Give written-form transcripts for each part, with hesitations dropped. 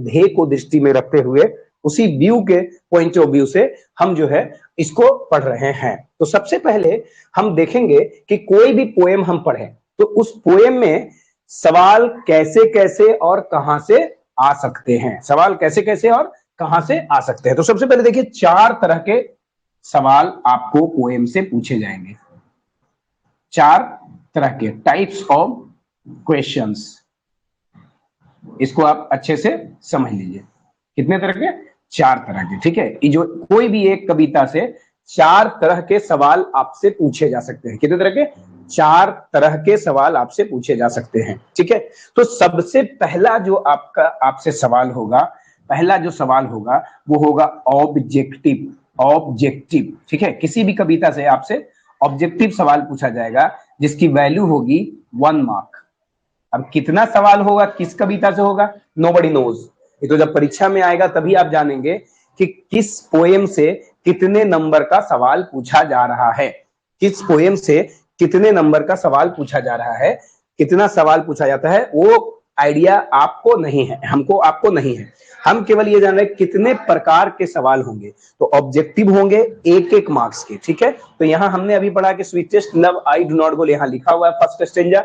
ध्येय को दृष्टि में रखते हुए, उसी व्यू के पॉइंट ऑफ व्यू से हम जो है इसको पढ़ रहे हैं। तो सबसे पहले हम देखेंगे कि कोई भी पोएम हम पढ़ें तो उस पोएम में सवाल कैसे कैसे और कहां से आ सकते हैं, सवाल कैसे कैसे और कहां से आ सकते हैं। तो सबसे पहले देखिए 4 तरह के सवाल आपको पोएम से पूछे जाएंगे, 4 तरह के टाइप्स ऑफ क्वेश्चंस। इसको आप अच्छे से समझ लीजिए। कितने तरह के? 4 तरह के, ठीक है। ये जो कोई भी एक कविता से 4 तरह के सवाल आपसे पूछे जा सकते हैं। कितने तरह के? 4 तरह के सवाल आपसे पूछे जा सकते हैं, ठीक है। तो सबसे पहला जो आपसे सवाल होगा, पहला जो सवाल होगा वो होगा ऑब्जेक्टिव। ऑब्जेक्टिव, ठीक है। किसी भी कविता से आपसे ऑब्जेक्टिव सवाल पूछा जाएगा जिसकी वैल्यू होगी 1 मार्क। अब कितना सवाल होगा, किस कविता से होगा, नोबडी नोज। ये तो जब परीक्षा में आएगा तभी आप जानेंगे कि किस पोएम से कितने नंबर का सवाल पूछा जा रहा है, किस पोएम से कितने नंबर का सवाल पूछा जा रहा है, कितना सवाल पूछा जाता है वो आइडिया आपको नहीं है, हमको आपको नहीं है। हम केवल ये जान रहे हैं कितने प्रकार के सवाल होंगे। तो ऑब्जेक्टिव होंगे 1-1 मार्क्स के, ठीक है। तो यहां हमने अभी पढ़ा कि sweetest love I do not गो, यहां लिखा हुआ है फर्स्ट स्टेंजा।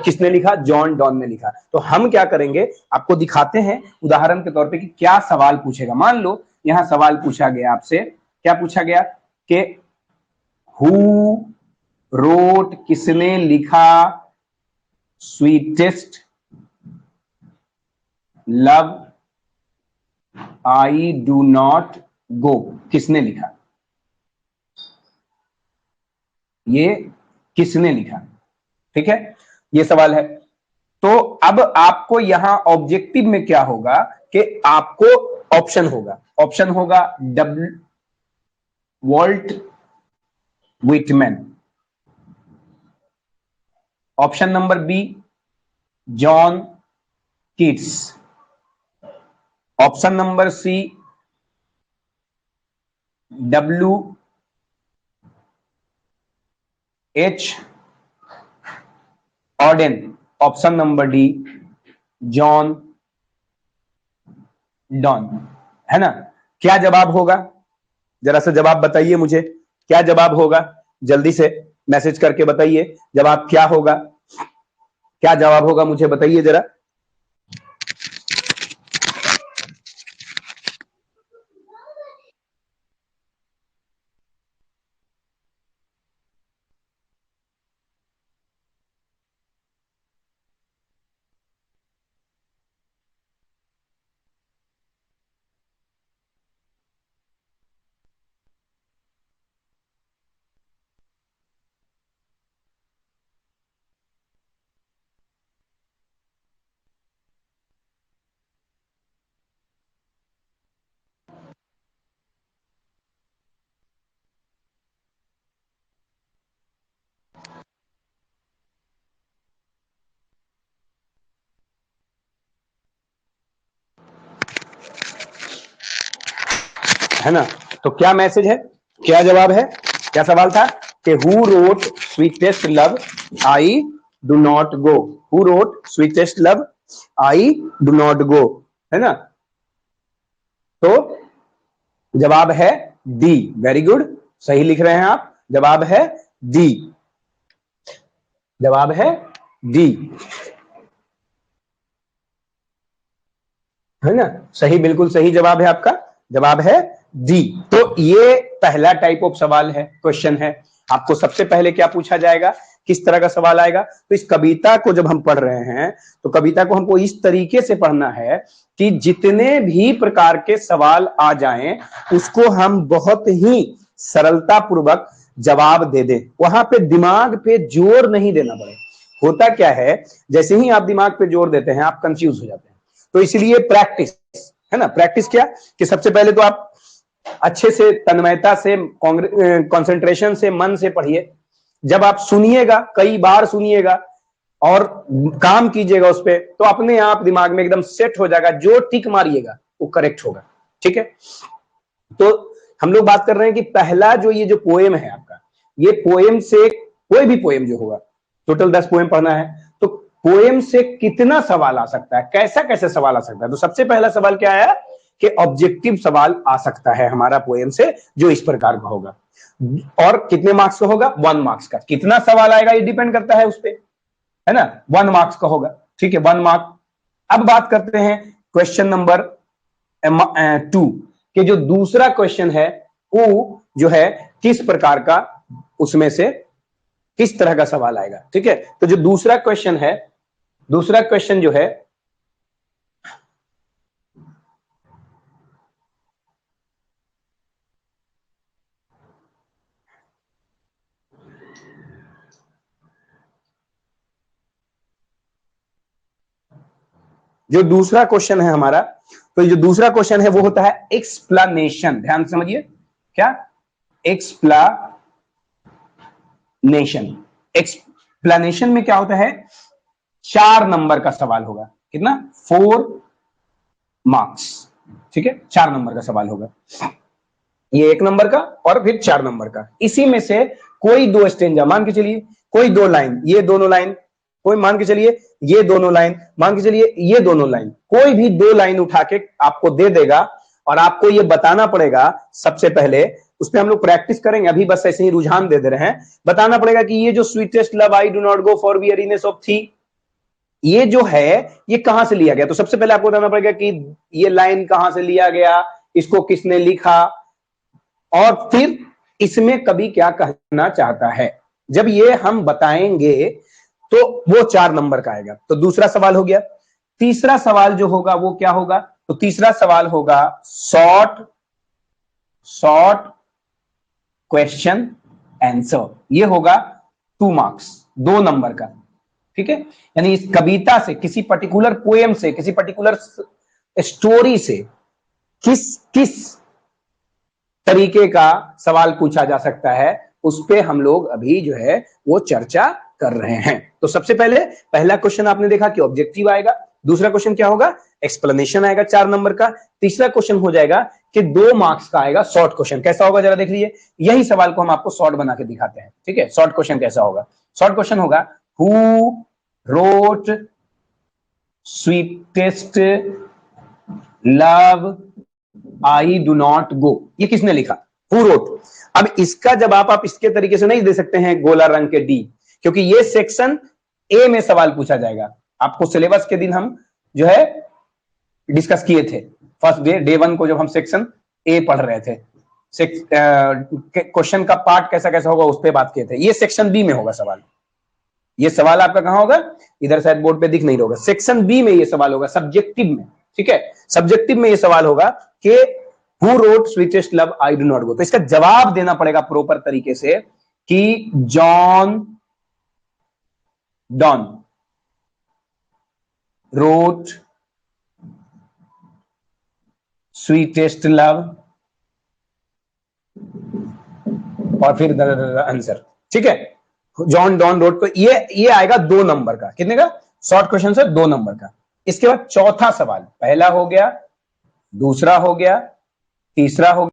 किसने लिखा? जॉन डॉन ने लिखा। तो हम क्या करेंगे, आपको दिखाते हैं उदाहरण के तौर पे कि क्या सवाल पूछेगा। मान लो यहां सवाल पूछा गया आपसे, क्या पूछा गया कि हु रोट, किसने लिखा sweetest love I do not गो, किसने लिखा? ये किसने लिखा, ठीक है, ये सवाल है। तो अब आपको यहां ऑब्जेक्टिव में क्या होगा कि आपको ऑप्शन होगा, ऑप्शन होगा Walt Whitman, option number B John Keats, option number C W.H. Auden, option number D John Donne, है ना। क्या जवाब होगा, जरा सा जवाब बताइए मुझे, क्या जवाब होगा? जल्दी से मैसेज करके बताइए जवाब क्या होगा, क्या जवाब होगा मुझे बताइए जरा। है ना। तो क्या मैसेज है, क्या जवाब है, क्या सवाल था कि who wrote sweetest love I do not go, who wrote sweetest love I do not गो, है ना। तो जवाब है डी, वेरी गुड, सही लिख रहे हैं आप, जवाब है डी, जवाब है डी, है ना, सही, बिल्कुल सही जवाब है आपका, जवाब है डी। तो ये पहला टाइप ऑफ सवाल है, क्वेश्चन है। आपको सबसे पहले क्या पूछा जाएगा, किस तरह का सवाल आएगा। तो इस कविता को जब हम पढ़ रहे हैं तो कविता को हमको इस तरीके से पढ़ना है कि जितने भी प्रकार के सवाल आ जाएं उसको हम बहुत ही सरलता पूर्वक जवाब दे दें, वहां पे दिमाग पे जोर नहीं देना पड़े। होता क्या है, जैसे ही आप दिमाग पे जोर देते हैं आप कंफ्यूज हो जाते हैं। तो इसलिए प्रैक्टिस, है ना, प्रैक्टिस क्या कि सबसे पहले तो आप अच्छे से तन्मयता से कंसंट्रेशन से मन से पढ़िए। जब आप सुनिएगा, कई बार सुनिएगा और काम कीजिएगा उस पर, तो अपने आप दिमाग में एकदम सेट हो जाएगा, जो टिक मारिएगा वो करेक्ट होगा, ठीक है। तो हम लोग बात कर रहे हैं कि पहला जो ये जो पोएम है आपका, ये पोएम से कोई भी पोएम जो होगा, टोटल 10 पोएम पढ़ना है, तो पोएम से कितना सवाल आ सकता है, कैसा कैसे सवाल आ सकता है। तो सबसे पहला सवाल क्या आया कि ऑब्जेक्टिव सवाल आ सकता है हमारा पोएम से, जो इस प्रकार का होगा, और कितने मार्क्स का होगा, 1 मार्क्स का। कितना सवाल आएगा ये डिपेंड करता है उस पर, है ना, 1 मार्क्स का होगा, ठीक है, 1 मार्क। अब बात करते हैं क्वेश्चन नंबर 2 कि जो दूसरा क्वेश्चन है वो जो है किस प्रकार का, उसमें से किस तरह का सवाल आएगा, ठीक है। तो जो दूसरा क्वेश्चन है, दूसरा क्वेश्चन जो है हमारा, तो जो दूसरा क्वेश्चन है वो होता है एक्सप्लेनेशन। ध्यान से समझिए, क्या एक्सप्लेनेशन। एक्सप्लेनेशन में क्या होता है, 4 नंबर का सवाल होगा। कितना, 4 मार्क्स, ठीक है, 4 नंबर का सवाल होगा। ये 1 नंबर का और फिर 4 नंबर का। इसी में से कोई 2 स्टेंजा, मान के चलिए कोई 2 लाइन, ये दोनों लाइन, कोई मान के चलिए ये दोनों लाइन, मान के चलिए ये दोनों लाइन, कोई भी 2 लाइन उठा के आपको दे देगा और आपको ये बताना पड़ेगा। सबसे पहले उस पर हम लोग प्रैक्टिस करेंगे, अभी बस ऐसे ही रुझान दे रहे हैं। बताना पड़ेगा कि ये जो sweetest love I do not go for weariness of thee, ये जो है ये कहां से लिया गया। तो सबसे पहले आपको बताना पड़ेगा कि ये लाइन कहां से लिया गया, इसको किसने लिखा, और फिर इसमें कवि क्या कहना चाहता है। जब ये हम बताएंगे तो वो 4 नंबर का आएगा। तो दूसरा सवाल हो गया। तीसरा सवाल जो होगा वो क्या होगा, तो तीसरा सवाल होगा शॉर्ट क्वेश्चन आंसर। ये होगा 2 मार्क्स, 2 नंबर का, ठीक है। यानी इस कविता से, किसी पर्टिकुलर पोएम से, किसी पर्टिकुलर स्टोरी से किस तरीके का सवाल पूछा जा सकता है, उस पे हम लोग अभी जो है वो चर्चा कर रहे हैं। तो सबसे पहले पहला क्वेश्चन आपने देखा कि ऑब्जेक्टिव आएगा। दूसरा क्वेश्चन क्या होगा, एक्सप्लेनेशन आएगा 4 नंबर का। तीसरा क्वेश्चन हो जाएगा कि 2 मार्क्स का आएगा शॉर्ट क्वेश्चन। कैसा होगा जरा देख लीजिए, यही सवाल को हम आपको शॉर्ट बना के दिखाते हैं, ठीक है। शॉर्ट क्वेश्चन कैसा होगा, शॉर्ट क्वेश्चन होगा who wrote sweetest love I do not गो, ये किसने लिखा, हु रोट। अब इसका जवाब आप इसके तरीके से नहीं दे सकते हैं गोला रंग के डी, क्योंकि ये सेक्शन ए में सवाल पूछा जाएगा। आपको सिलेबस के दिन हम जो है डिस्कस किए थे, फर्स्ट डे 1 को जब हम सेक्शन ए पढ़ रहे थे, क्वेश्चन का पार्ट कैसा कैसा होगा उस पर बात किए थे। ये सेक्शन बी में होगा सवाल। ये सवाल आपका कहां होगा, इधर शायद बोर्ड पे दिख नहीं होगा, सेक्शन बी में ये सवाल होगा, सब्जेक्टिव में, ठीक है। सब्जेक्टिव में ये सवाल होगा कि who wrote sweetest love I do not go. तो इसका जवाब देना पड़ेगा प्रॉपर तरीके से कि John Donne wrote sweetest love, और फिर आंसर, ठीक है। जॉन डॉन रोट, तो ये आएगा 2 नंबर का। कितने का, शॉर्ट क्वेश्चन से 2 नंबर का। इसके बाद चौथा सवाल, पहला हो गया, दूसरा हो गया, तीसरा हो गया,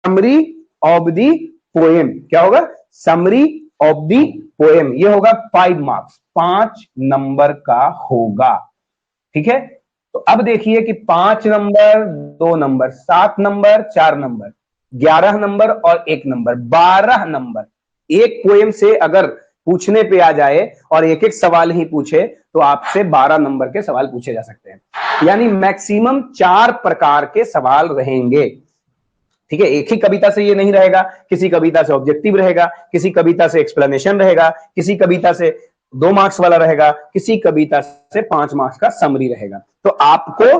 समरी ऑफ दी पोएम। क्या होगा, समरी ऑफ दी पोएम। ये होगा 5 मार्क्स, 5 नंबर का होगा, ठीक है। तो अब देखिए कि 5 number, 2 number, 7 number, 4 number, 11 number और 1 नंबर, 12 नंबर। एक पोएम से अगर पूछने पे आ जाए और एक एक सवाल ही पूछे तो आपसे 12 नंबर के सवाल पूछे जा सकते हैं। यानी मैक्सिमम 4 प्रकार के सवाल रहेंगे, ठीक है। एक ही कविता से ये नहीं रहेगा, किसी कविता से ऑब्जेक्टिव रहेगा, किसी कविता से एक्सप्लेनेशन रहेगा, किसी कविता से 2 मार्क्स वाला रहेगा, किसी कविता से 5 मार्क्स का समरी रहेगा। तो आपको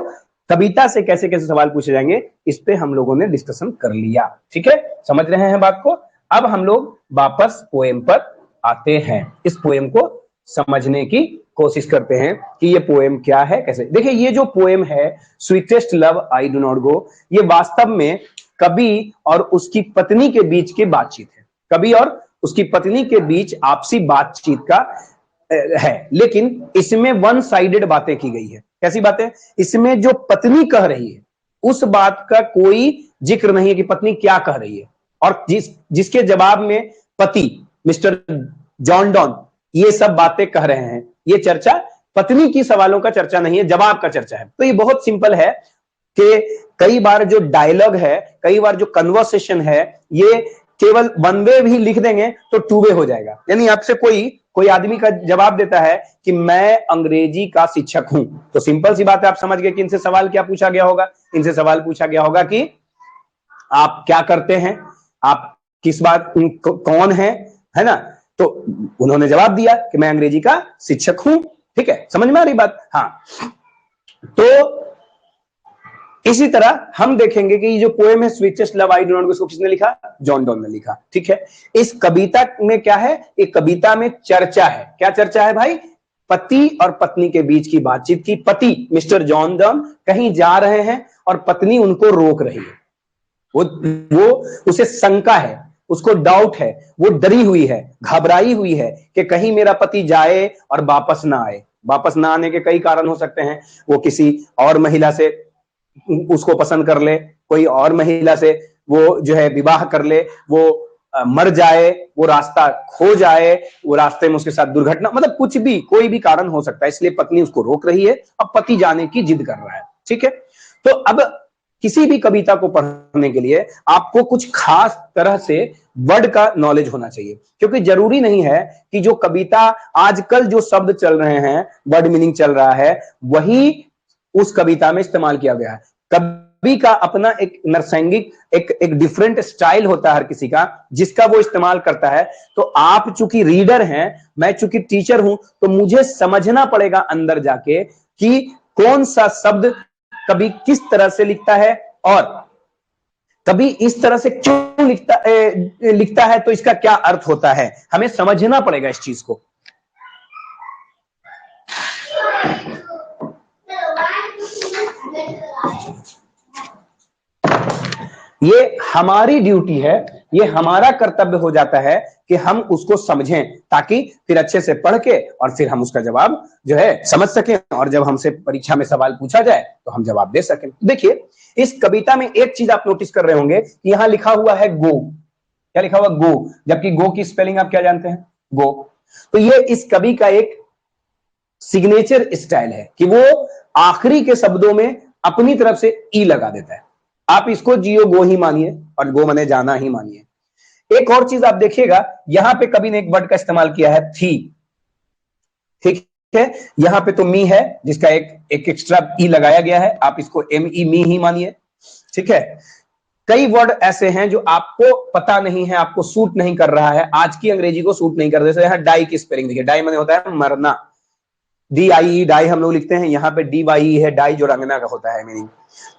कविता से कैसे कैसे सवाल पूछे जाएंगे इस पे हम लोगों ने डिस्कशन कर लिया, ठीक है। समझ रहे हैं बात को। अब हम लोग वापस पोएम पर आते हैं, इस पोएम को समझने की कोशिश करते हैं कि ये पोएम क्या है, कैसे। देखिए ये जो पोएम है sweetest love I do not गो, ये वास्तव में कवि और उसकी पत्नी के बीच की बातचीत है। कवि और उसकी पत्नी के बीच आपसी बातचीत का है, लेकिन इसमें वन साइडेड बातें की गई है। कैसी बातें? इसमें जो पत्नी कह रही है उस बात का कोई जिक्र नहीं है कि पत्नी क्या कह रही है, और जिसके जवाब में पति मिस्टर जॉन डॉन ये सब बातें कह रहे हैं। ये चर्चा पत्नी की सवालों का चर्चा नहीं है, जवाब का चर्चा है। तो ये बहुत सिंपल है कि कई बार जो डायलॉग है, कई बार जो कन्वर्सेशन है, ये केवल वन वे भी लिख देंगे तो टू वे हो जाएगा। यानी आपसे कोई आदमी का जवाब देता है कि मैं अंग्रेजी का शिक्षक हूं, तो सिंपल सी बात है, आप समझ गए कि इनसे सवाल क्या पूछा गया होगा। इनसे सवाल पूछा गया होगा कि आप क्या करते हैं, आप किस बात कौन है ना। तो उन्होंने जवाब दिया कि मैं अंग्रेजी का शिक्षक हूं। ठीक है, समझ में आ रही बात? हाँ, तो इसी तरह हम देखेंगे कि ये जो पोएम है sweetest love I do not, उसको किसने लिखा? जॉन डॉन ने लिखा। ठीक है, इस कविता में क्या है? एक कविता में चर्चा है। क्या चर्चा है भाई? पति और पत्नी के बीच की बातचीत की। पति मिस्टर जॉन डॉन कहीं जा रहे हैं और पत्नी उनको रोक रही है। वो उसे शंका है, उसको डाउट है, वो डरी हुई है, घबराई हुई है कि कहीं मेरा पति जाए और वापस ना आए। वापस ना आने के कई कारण हो सकते हैं। वो किसी और महिला से उसको पसंद कर ले, कोई और महिला से वो जो है विवाह कर ले, वो मर जाए, वो रास्ता खो जाए, वो रास्ते में उसके साथ दुर्घटना, मतलब कुछ भी, कोई भी कारण हो सकता है। इसलिए पत्नी उसको रोक रही है और पति जाने की जिद कर रहा है। ठीक है, तो अब किसी भी कविता को पढ़ने के लिए आपको कुछ खास तरह से वर्ड का नॉलेज होना चाहिए, क्योंकि जरूरी नहीं है कि जो कविता आजकल जो शब्द चल रहे हैं, वर्ड मीनिंग चल रहा है, वही उस कविता में इस्तेमाल किया गया है। कवि का अपना एक नरसंगिक एक डिफरेंट स्टाइल होता है हर किसी का, जिसका वो इस्तेमाल करता है। तो आप चूंकि रीडर हैं, मैं चूंकि टीचर हूं, तो मुझे समझना पड़ेगा अंदर जाके कि कौन सा शब्द कभी किस तरह से लिखता है और कभी इस तरह से क्यों लिखता है, तो इसका क्या अर्थ होता है। हमें समझना पड़ेगा इस चीज को। ये हमारी ड्यूटी है, ये हमारा कर्तव्य हो जाता है कि हम उसको समझें, ताकि फिर अच्छे से पढ़ के और फिर हम उसका जवाब जो है समझ सकें, और जब हमसे परीक्षा में सवाल पूछा जाए तो हम जवाब दे सकें। देखिए, इस कविता में एक चीज आप नोटिस कर रहे होंगे कि यहां लिखा हुआ है गो। क्या लिखा हुआ? गो। जबकि गो की स्पेलिंग आप क्या जानते हैं? गो। तो ये इस कवि का एक सिग्नेचर स्टाइल है कि वो आखिरी के शब्दों में अपनी तरफ से ई लगा देता है। आप इसको जियो गो ही मानिए, और गो माने जाना ही मानिए। एक और चीज आप देखिएगा, यहां पे कवि ने एक वर्ड का इस्तेमाल किया है, थी। ठीक है, यहां पे तो मी है, जिसका एक एक्स्ट्रा ई लगाया गया है, आप इसको एम ई मी ही मानिए। ठीक है, कई वर्ड ऐसे हैं जो आपको पता नहीं है, आपको सूट नहीं कर रहा है, आज की अंग्रेजी को सूट नहीं कर रहा। जैसे यहां डाई की स्पेलिंग देखिए, डाई माने होता है मरना, डी आई ई डाई हम लोग लिखते हैं, यहां पे डी वाई है, डाई जो रंगना का होता है मीनिंग।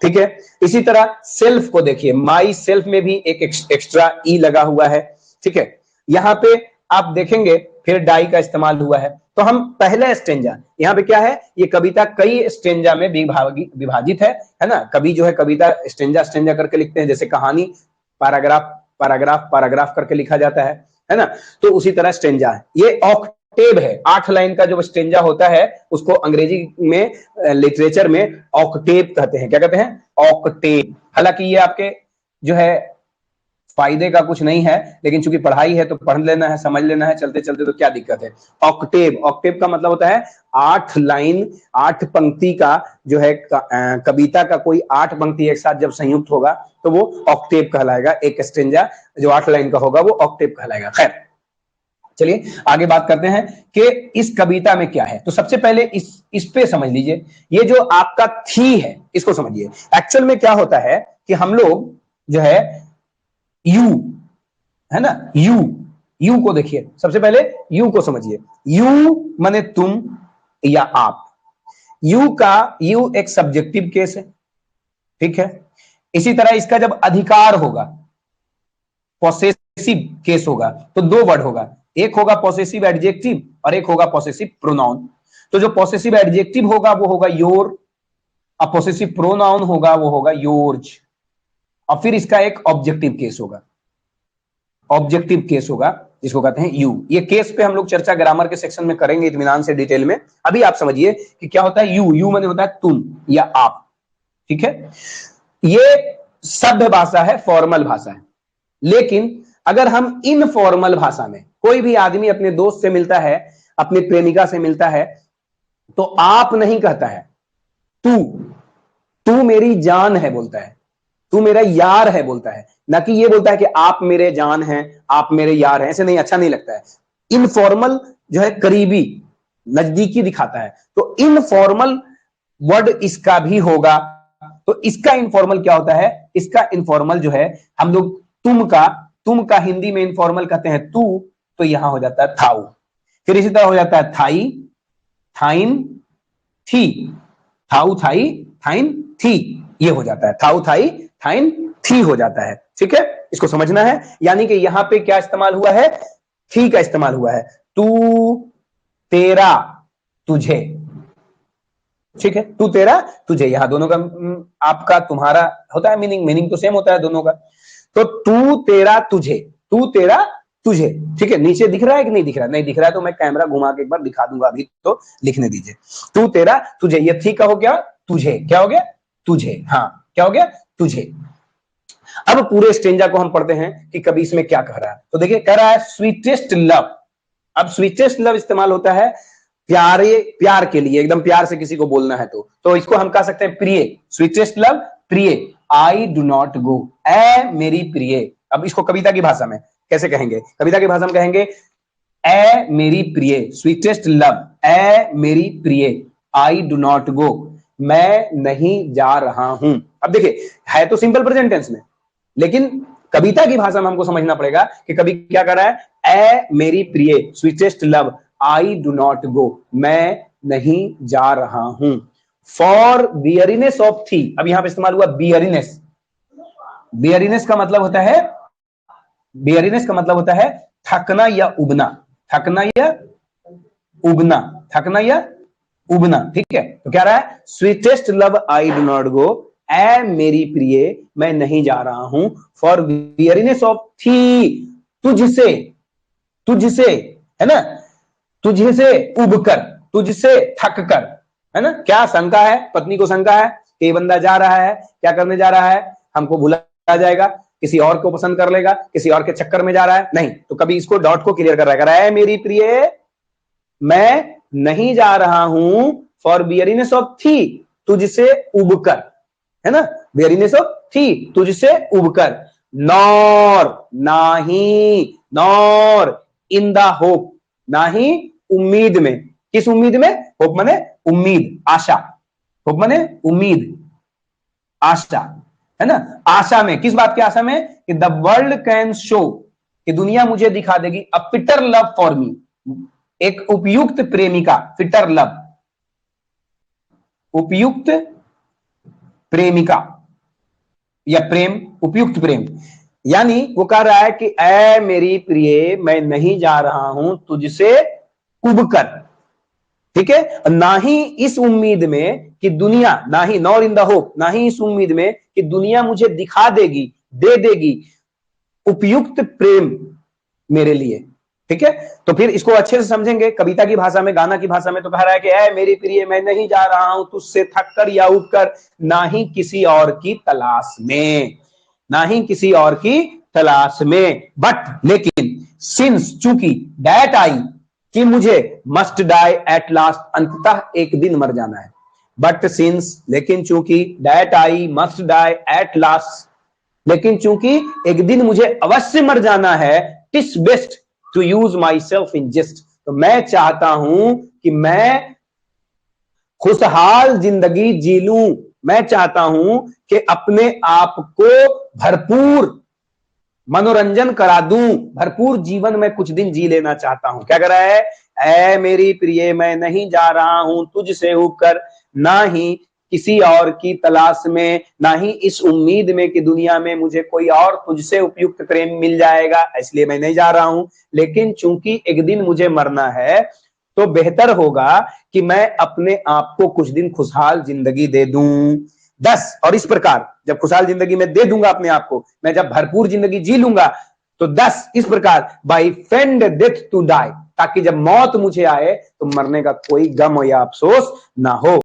ठीक है, इसी तरह सेल्फ को देखिए, माई सेल्फ में भी एक एक्स्ट्रा ई लगा हुआ है। ठीक है, यहां पे आप देखेंगे फिर डाई का इस्तेमाल हुआ है। तो हम पहले स्टेंजा, यहां पे क्या है, ये कविता कई स्टेंजा में विभाजित है ना। कवि जो है कविता स्टेंजा स्टेंजा करके लिखते हैं, जैसे कहानी पैराग्राफ पैराग्राफ पैराग्राफ करके लिखा जाता है ना। तो उसी तरह स्टेंजा है, ये ऑक्टेव है, 8 लाइन का जो स्टेंजा होता है उसको अंग्रेजी में लिटरेचर में ऑक्टेव कहते हैं। क्या कहते हैं? ऑक्टेव। हालांकि ये आपके जो है फायदे का कुछ नहीं है, लेकिन चूंकि पढ़ाई है तो पढ़ लेना है, समझ लेना है चलते चलते, तो क्या दिक्कत है। ऑक्टेव, ऑक्टेव का मतलब होता है 8 लाइन, 8 पंक्ति का जो है कविता का कोई 8 पंक्ति एक साथ जब संयुक्त होगा तो वो ऑक्टेव कहलाएगा। एक स्टेंजा जो 8 लाइन का होगा वो ऑक्टेव कहलाएगा। खैर, चलिए आगे बात करते हैं कि इस कविता में क्या है। तो सबसे पहले इस पे समझ लीजिए, ये जो आपका थी है इसको समझिए। एक्चुअल में क्या होता है कि हम लोग जो है यू है ना, यू को देखिए, सबसे पहले यू को समझिए। यू माने तुम या आप। यू एक सब्जेक्टिव केस है। ठीक है, इसी तरह इसका जब अधिकार होगा, पॉसेसिव केस होगा, तो 2 वर्ड होगा, एक होगा पॉसेसिव एडजेक्टिव और एक होगा पॉसेसिव प्रोनाउन। तो जो पॉसेसिव एडजेक्टिव होगा वो होगा योर, और पॉसेसिव प्रोनाउन होगा वो होगा योर्स, और फिर इसका एक ऑब्जेक्टिव केस होगा। ऑब्जेक्टिव केस होगा, जिसको कहते हैं यू। ये केस पे हम लोग चर्चा ग्रामर के सेक्शन में करेंगे इत्मीनान से डिटेल में। अभी आप समझिए कि क्या होता है यू। यू माने होता है तुम या आप, ठीक है। ये सभ्य भाषा है, फॉर्मल भाषा है। लेकिन अगर हम इनफॉर्मल भाषा में, कोई भी आदमी अपने दोस्त से मिलता है, अपनी प्रेमिका से मिलता है, तो आप नहीं कहता है, तू तू मेरी जान है बोलता है, तू मेरा यार है बोलता है, ना कि ये बोलता है कि आप मेरे जान हैं, आप मेरे यार हैं। ऐसे नहीं, अच्छा नहीं लगता है। इनफॉर्मल जो है करीबी, नजदीकी दिखाता है। तो इनफॉर्मल वर्ड इसका भी होगा। तो इसका इनफॉर्मल क्या होता है? इसका इनफॉर्मल जो है, हम लोग तुम का हिंदी में इनफॉर्मल कहते हैं तू, तो यहां हो जाता है थाऊ। फिर इसी तरह हो जाता है थाई, थाइन, थी, थाऊ, थाई, थाइन, थी, ये हो जाता है थाऊ, थाई, थाइन, थी हो जाता है। ठीक है, इसको समझना है। यानी कि यहां पे क्या इस्तेमाल हुआ है? थी का इस्तेमाल हुआ है। तू, तेरा, तुझे, ठीक है, तू, तेरा, तुझे। यहां दोनों का आपका तुम्हारा होता है मीनिंग, मीनिंग तो सेम होता है दोनों का। तो तू, तेरा, तुझे, तू, तेरा, तुझे, ठीक है। नीचे दिख रहा है कि नहीं दिख रहा है? नहीं दिख रहा है तो मैं कैमरा घुमा के एक बार दिखा दूंगा, अभी तो लिखने दीजिए। तू, तेरा, तुझे। ये थी का हो गया तुझे, क्या हो गया? तुझे। हाँ, क्या हो गया? तुझे। अब पूरे स्टेंजा को हम पढ़ते हैं कि कभी इसमें क्या कह रहा है। तो देखिए, कह रहा है स्वीटेस्ट लव। अब स्वीटेस्ट लव इस्तेमाल होता है प्यारे, प्यार के लिए, एकदम प्यार से किसी को बोलना है तो इसको हम कह सकते हैं प्रिय। स्वीटेस्ट लव, प्रिय। आई डू नॉट गो, ए मेरी प्रिय। अब इसको कविता की भाषा में कैसे कहेंगे? कविता की भाषा में कहेंगे ए मेरी प्रिय, स्वीटेस्ट लव, ए मेरी प्रिय, आई डू नॉट गो, मैं नहीं जा रहा हूं। अब देखिए, है तो सिंपल प्रेजेंट टेंस में, लेकिन कविता की भाषा में हमको समझना पड़ेगा कि कवि क्या कर रहा है। ए मेरी प्रिय, sweetest love, I do not गो, मैं नहीं जा रहा हूं। फॉर बियरीनेस ऑफ थी। अब यहां पे इस्तेमाल हुआ बियरीनेस। बियरीनेस का मतलब होता है, बियरीनेस का मतलब होता है थकना या उबना, थकना या उबना, थकना या उबना, ठीक है। तो क्या रहा है? Sweetest love I do not go, ए मेरी प्रिय, मैं नहीं जा रहा हूं। फॉर वियरीनेस ऑफ थी, तुझसे, तुझसे, है ना, तुझसे उबकर, तुझसे थक कर, है ना। क्या शंका है? पत्नी को शंका है कि ये बंदा जा रहा है, क्या करने जा रहा है? हमको भुला जाएगा, किसी और को पसंद कर लेगा, किसी और के चक्कर में जा रहा है। नहीं, तो कभी इसको डॉट को क्लियर कर रहा है, मेरी प्रिय, मैं नहीं जा रहा हूं। फॉर बियरीनेस ऑफ थी, तुझसे उबकर, है ना, बियरीनेस ऑफ थी, तुझसे उबकर। नॉर, नाही, नॉर इन द होप, नाही उम्मीद में। किस उम्मीद में? होप माने उम्मीद, आशा। होप माने उम्मीद, आशा, है ना। आशा में, किस बात की आशा में? कि द वर्ल्ड कैन शो, कि दुनिया मुझे दिखा देगी, अ फिटर लव फॉर मी, एक उपयुक्त प्रेमिका, फिटर लव, उपयुक्त प्रेमिका या प्रेम, उपयुक्त प्रेम। यानी वो कह रहा है कि ऐ मेरी प्रिय, मैं नहीं जा रहा हूं तुझसे उबकर, ठीक है। ना ही इस उम्मीद में कि दुनिया, ना ही, नॉर इन द होप, ना ही इस उम्मीद में कि दुनिया मुझे दिखा देगी, दे देगी उपयुक्त प्रेम मेरे लिए, ठीक है। तो फिर इसको अच्छे से समझेंगे कविता की भाषा में, गाना की भाषा में। तो कह रहा है कि ऐ मेरी प्रिय, मैं नहीं जा रहा हूं तुझसे थक कर या उबकर, ना ही किसी और की तलाश में, ना ही किसी और की तलाश में। बट, लेकिन, सिंस, चूंकि, दैट आई, कि मुझे, मस्ट डाई एट लास्ट, अंततः एक दिन मर जाना है। बट सिंस, लेकिन चूंकि, that I must die at last, लेकिन चूंकि एक दिन मुझे अवश्य मर जाना है, TISS best to use my self in just, तो मैं चाहता हूं कि मैं खुशहाल जिंदगी जी लूं। मैं चाहता हूं कि अपने आप को भरपूर मनोरंजन करा दूं, भरपूर जीवन में कुछ दिन जी लेना चाहता हूं। क्या कर रहा है? ऐ मेरी प्रिय, मैं नहीं जा रहा हूं तुझसे उबकर, ना ही किसी और की तलाश में, ना ही इस उम्मीद में कि दुनिया में मुझे कोई और तुझसे उपयुक्त प्रेम मिल जाएगा, इसलिए मैं नहीं जा रहा हूं। लेकिन चूंकि एक दिन मुझे मरना है, तो बेहतर होगा कि मैं अपने आप को कुछ दिन खुशहाल जिंदगी दे दूं। 10, और इस प्रकार जब खुशहाल जिंदगी में दे दूंगा अपने आप को, मैं जब भरपूर जिंदगी जी लूंगा, तो 10 इस प्रकार by feigned death to die, ताकि जब मौत मुझे आए तो मरने का कोई गम या अफसोस ना हो।